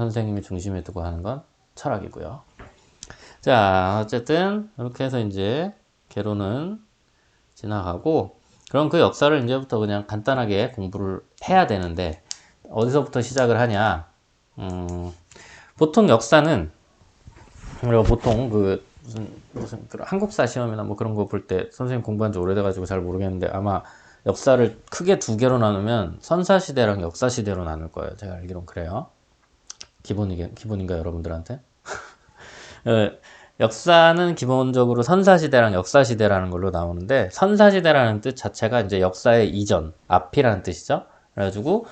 선생님이 중심에 두고 하는 건 철학이고요. 자, 어쨌든 이렇게 해서 이제 개론은 지나가고, 그럼 그 역사를 이제부터 그냥 간단하게 공부를 해야 되는데 어디서부터 시작을 하냐? 보통 역사는 우리가 보통 그 무슨 한국사 시험이나 뭐 그런 거 볼 때 선생님 공부한 지 오래돼가지고 잘 모르겠는데 아마 역사를 크게 두 개로 나누면 선사시대랑 역사시대로 나눌 거예요. 제가 알기론 그래요. 기본인가 여러분들한테? 역사는 기본적으로 선사시대랑 역사시대라는 걸로 나오는데, 선사시대라는 뜻 자체가 이제 역사의 이전, 앞이라는 뜻이죠. 그래가지고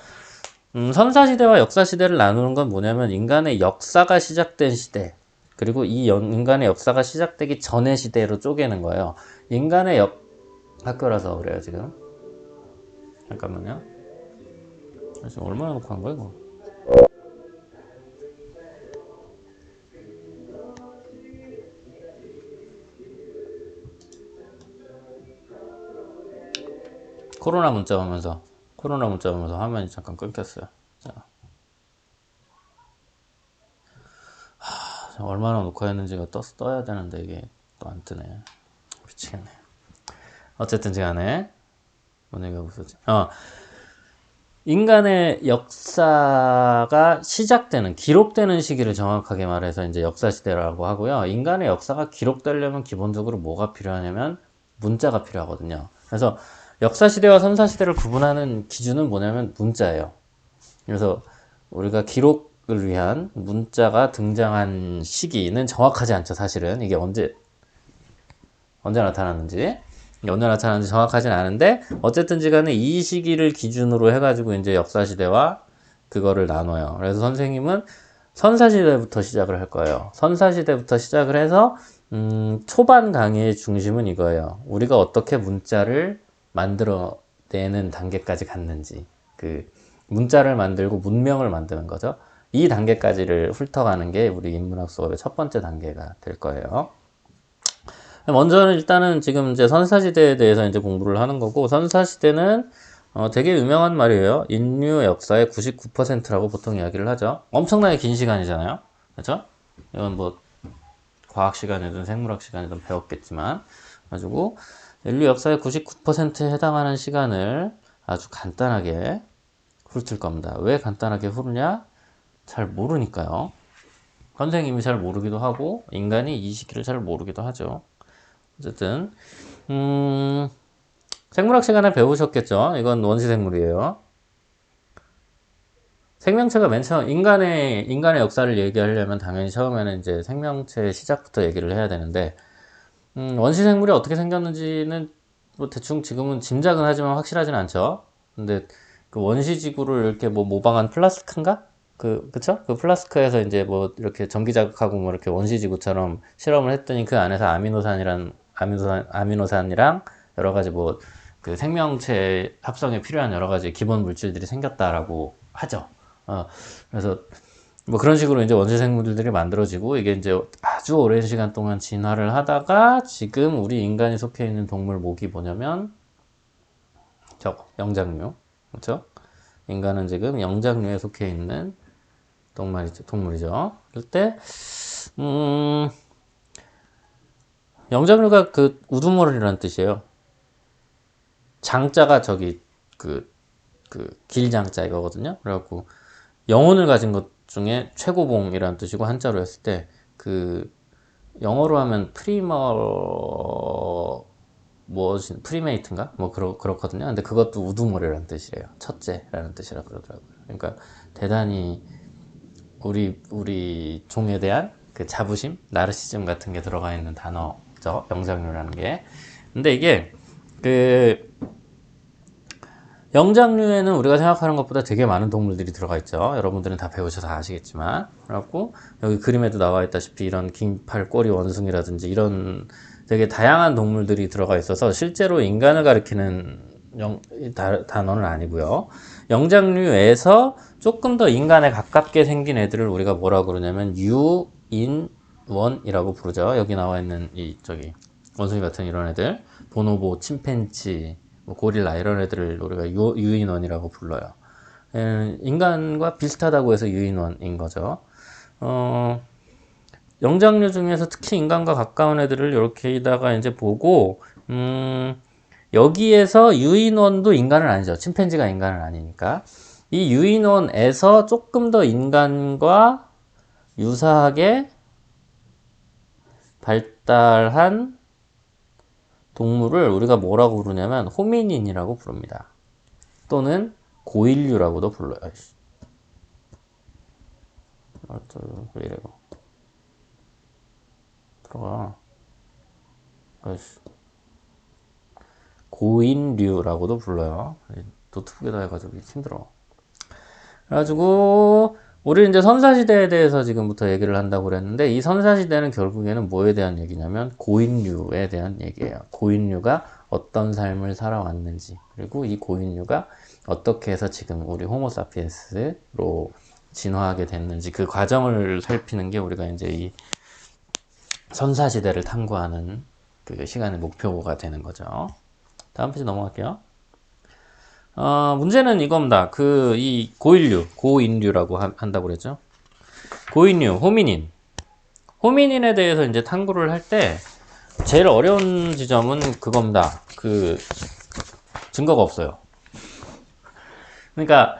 선사시대와 역사시대를 나누는 건 뭐냐면 인간의 역사가 시작된 시대, 그리고 인간의 역사가 시작되기 전의 시대로 쪼개는 거예요. 인간의 학교라서 그래요 지금. 잠깐만요. 지금 얼마나 놓고 한 거야 이거? 코로나 문자 오면서 화면이 잠깐 끊겼어요. 자, 얼마나 녹화했는지가 떠야 되는데 이게 또 안 뜨네. 미치겠네. 어쨌든 간에 뭔 얘기가 없었지. 인간의 역사가 시작되는, 기록되는 시기를 정확하게 말해서 이제 역사시대라고 하고요. 인간의 역사가 기록되려면 기본적으로 뭐가 필요하냐면 문자가 필요하거든요. 그래서 역사시대와 선사시대를 구분하는 기준은 뭐냐면 문자예요. 그래서 우리가 기록을 위한 문자가 등장한 시기는 정확하지 않죠. 사실은 이게 언제 나타났는지 정확하진 않은데, 어쨌든지 간에 이 시기를 기준으로 해가지고 이제 역사시대와 그거를 나눠요. 그래서 선생님은 선사시대부터 시작을 할 거예요. 선사시대부터 시작을 해서 초반 강의의 중심은 이거예요. 우리가 어떻게 문자를 만들어내는 단계까지 갔는지, 그 문자를 만들고 문명을 만드는 거죠. 이 단계까지를 훑어가는 게 우리 인문학 수업의 첫 번째 단계가 될 거예요. 먼저는 일단은 지금 이제 선사시대에 대해서 이제 공부를 하는 거고, 선사시대는 되게 유명한 말이에요. 인류 역사의 99%라고 보통 이야기를 하죠. 엄청나게 긴 시간이잖아요. 그렇죠? 이건 뭐 과학 시간이든 생물학 시간이든 배웠겠지만, 가지고 인류 역사의 99%에 해당하는 시간을 아주 간단하게 훑을 겁니다. 왜 간단하게 훑냐? 잘 모르니까요. 선생님이 잘 모르기도 하고 인간이 이 시기를 잘 모르기도 하죠. 어쨌든 생물학 시간에 배우셨겠죠? 이건 원시생물이에요. 생명체가 맨 처음 인간의 역사를 얘기하려면 당연히 처음에는 이제 생명체의 시작부터 얘기를 해야 되는데, 원시생물이 어떻게 생겼는지는 뭐 대충 지금은 짐작은 하지만 확실하진 않죠. 근데 그 원시지구를 이렇게 뭐 모방한 플라스크인가? 그쵸? 그 플라스크에서 이제 뭐 이렇게 전기 자극하고 뭐 이렇게 원시지구처럼 실험을 했더니 그 안에서 아미노산이랑 여러 가지 뭐 그 생명체 합성에 필요한 여러 가지 기본 물질들이 생겼다라고 하죠. 그래서 뭐 그런 식으로 이제 원시 생물들이 만들어지고, 이게 이제 아주 오랜 시간 동안 진화를 하다가 지금 우리 인간이 속해 있는 동물 목이 뭐냐면 저거 영장류. 그렇죠? 인간은 지금 영장류에 속해 있는 동물이죠. 그럴 때 영장류가 그 우두머리라는 뜻이에요. 장자가 저기 그 길장자 이거거든요. 그래갖고 영혼을 가진 것 중에 최고봉이라는 뜻이고, 한자로 했을 때 그 영어로 하면 프리메이트인가? 뭐 그렇거든요. 근데 그것도 우두머리라는 뜻이래요. 첫째라는 뜻이라 그러더라고요. 그러니까 대단히 우리 종에 대한 그 자부심, 나르시즘 같은 게 들어가 있는 단어죠. 영장류라는 게. 근데 이게 그 영장류에는 우리가 생각하는 것보다 되게 많은 동물들이 들어가 있죠. 여러분들은 다 배우셔서 아시겠지만. 그래갖고 여기 그림에도 나와 있다시피 이런 긴팔 꼬리 원숭이라든지 이런 되게 다양한 동물들이 들어가 있어서 실제로 인간을 가리키는 단어는 아니고요. 영장류에서 조금 더 인간에 가깝게 생긴 애들을 우리가 뭐라고 그러냐면 유인원이라고 부르죠. 여기 나와 있는 저기 원숭이 같은 이런 애들, 보노보, 침팬치, 고릴라 이런 애들을 우리가 유인원이라고 불러요. 인간과 비슷하다고 해서 유인원인 거죠. 영장류 중에서 특히 인간과 가까운 애들을 이렇게다가 이제 보고, 여기에서 유인원도 인간은 아니죠. 침팬지가 인간은 아니니까. 이 유인원에서 조금 더 인간과 유사하게 발달한 동물을 우리가 뭐라고 부르냐면 호미닌이라고 부릅니다. 또는 고인류라고도 불러요. 왜 이래 이거. 들어가. 고인류라고도 불러요. 노트북에다 해가지고 힘들어. 그래가지고 우리 이제 선사시대에 대해서 지금부터 얘기를 한다고 그랬는데, 이 선사시대는 결국에는 뭐에 대한 얘기냐면 고인류에 대한 얘기예요. 고인류가 어떤 삶을 살아왔는지, 그리고 이 고인류가 어떻게 해서 지금 우리 호모사피엔스로 진화하게 됐는지, 그 과정을 살피는 게 우리가 이제 이 선사시대를 탐구하는 그 시간의 목표가 되는 거죠. 다음 페이지 넘어갈게요. 문제는 이겁니다. 이 고인류라고 한다고 그랬죠. 고인류, 호미닌. 호미닌에 대해서 이제 탐구를 할 때 제일 어려운 지점은 그겁니다. 증거가 없어요. 그러니까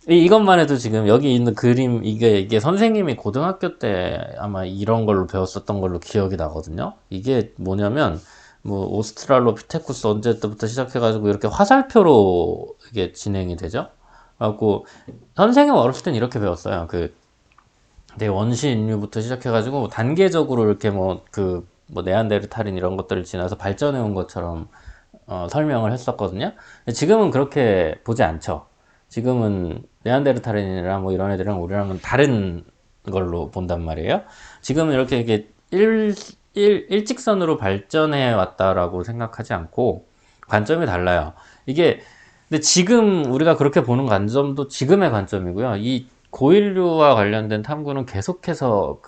이것만 해도 지금 여기 있는 그림, 이게 선생님이 고등학교 때 아마 이런 걸로 배웠었던 걸로 기억이 나거든요. 이게 뭐냐면, 뭐 오스트랄로피테쿠스 언제 때부터 시작해가지고 이렇게 화살표로 이게 진행이 되죠. 그래갖고 선생님 어렸을 땐 이렇게 배웠어요. 내 원시 인류부터 시작해가지고 단계적으로 이렇게 뭐 네안데르탈인 이런 것들을 지나서 발전해 온 것처럼 설명을 했었거든요. 지금은 그렇게 보지 않죠. 지금은 네안데르탈인이랑 뭐 이런 애들이랑 우리랑은 다른 걸로 본단 말이에요. 지금은 이렇게 일직선으로 발전해 왔다라고 생각하지 않고 관점이 달라요. 근데 지금 우리가 그렇게 보는 관점도 지금의 관점이고요. 이 고인류와 관련된 탐구는 계속해서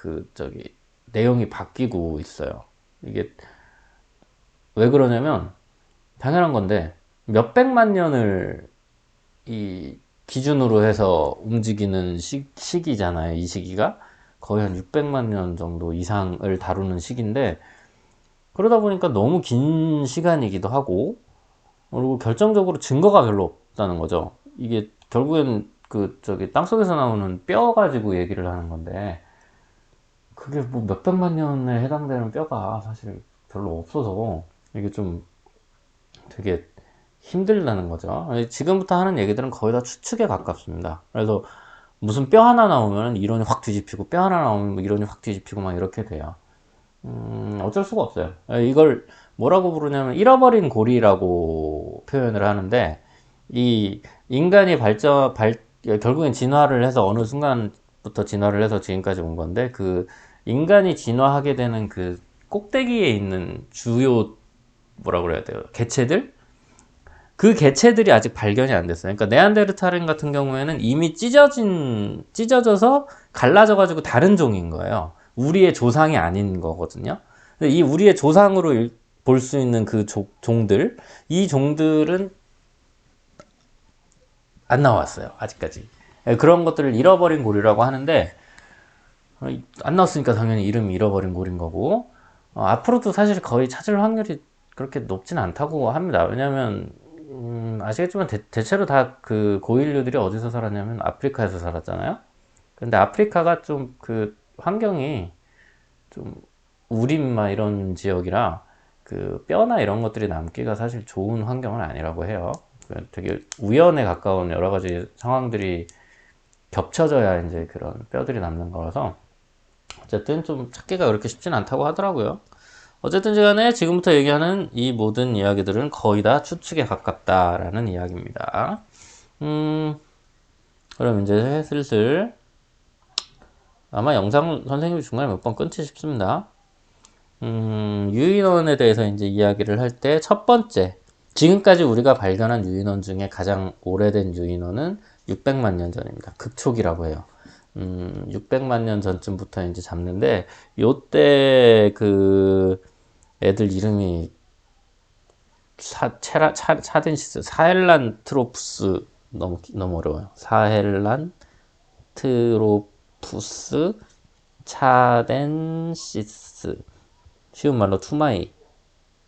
내용이 바뀌고 있어요. 이게 왜 그러냐면 당연한 건데 몇백만 년을 이 기준으로 해서 움직이는 시기잖아요. 이 시기가 거의 한 600만 년 정도 이상을 다루는 시기인데, 그러다 보니까 너무 긴 시간이기도 하고, 그리고 결정적으로 증거가 별로 없다는 거죠. 이게 결국엔 땅속에서 나오는 뼈 가지고 얘기를 하는 건데, 그게 뭐 몇백만 년에 해당되는 뼈가 사실 별로 없어서 이게 좀 되게 힘들다는 거죠. 지금부터 하는 얘기들은 거의 다 추측에 가깝습니다. 그래서 무슨 뼈 하나 나오면 이론이 확 뒤집히고, 뼈 하나 나오면 이론이 확 뒤집히고 막 이렇게 돼요. 어쩔 수가 없어요. 이걸 뭐라고 부르냐면 잃어버린 고리라고 표현을 하는데, 이 인간이 결국엔 진화를 해서 어느 순간부터 진화를 해서 지금까지 온 건데, 인간이 진화하게 되는 꼭대기에 있는 주요 뭐라 그래야 돼요? 개체들? 그 개체들이 아직 발견이 안 됐어요. 그러니까 네안데르탈인 같은 경우에는 이미 찢어져서 갈라져가지고 다른 종인 거예요. 우리의 조상이 아닌 거거든요. 근데 이 우리의 조상으로 볼 수 있는 종들, 이 종들은 안 나왔어요. 아직까지. 그런 것들을 잃어버린 고리라고 하는데, 안 나왔으니까 당연히 이름이 잃어버린 고리인 거고, 앞으로도 사실 거의 찾을 확률이 그렇게 높진 않다고 합니다. 왜냐면 아시겠지만 대체로 다 고인류들이 어디서 살았냐면 아프리카에서 살았잖아요. 근데 아프리카가 좀 환경이 좀 우림마 이런 지역이라 뼈나 이런 것들이 남기가 사실 좋은 환경은 아니라고 해요. 되게 우연에 가까운 여러 가지 상황들이 겹쳐져야 이제 그런 뼈들이 남는 거라서 어쨌든 좀 찾기가 그렇게 쉽진 않다고 하더라고요. 어쨌든 간에 지금부터 얘기하는 이 모든 이야기들은 거의 다 추측에 가깝다라는 이야기입니다. 그럼 이제 슬슬 아마 영상 선생님이 중간에 몇 번 끊지 싶습니다. 유인원에 대해서 이제 이야기를 할 때 첫 번째, 지금까지 우리가 발견한 유인원 중에 가장 오래된 유인원은 600만 년 전입니다. 극초기라고 해요. 600만 년 전쯤부터 이제 잡는데, 요때 애들 이름이 차덴시스, 사헬란트로푸스 너무 어려워요. 사헬란, 트로푸스, 차덴시스. 쉬운 말로 투마이.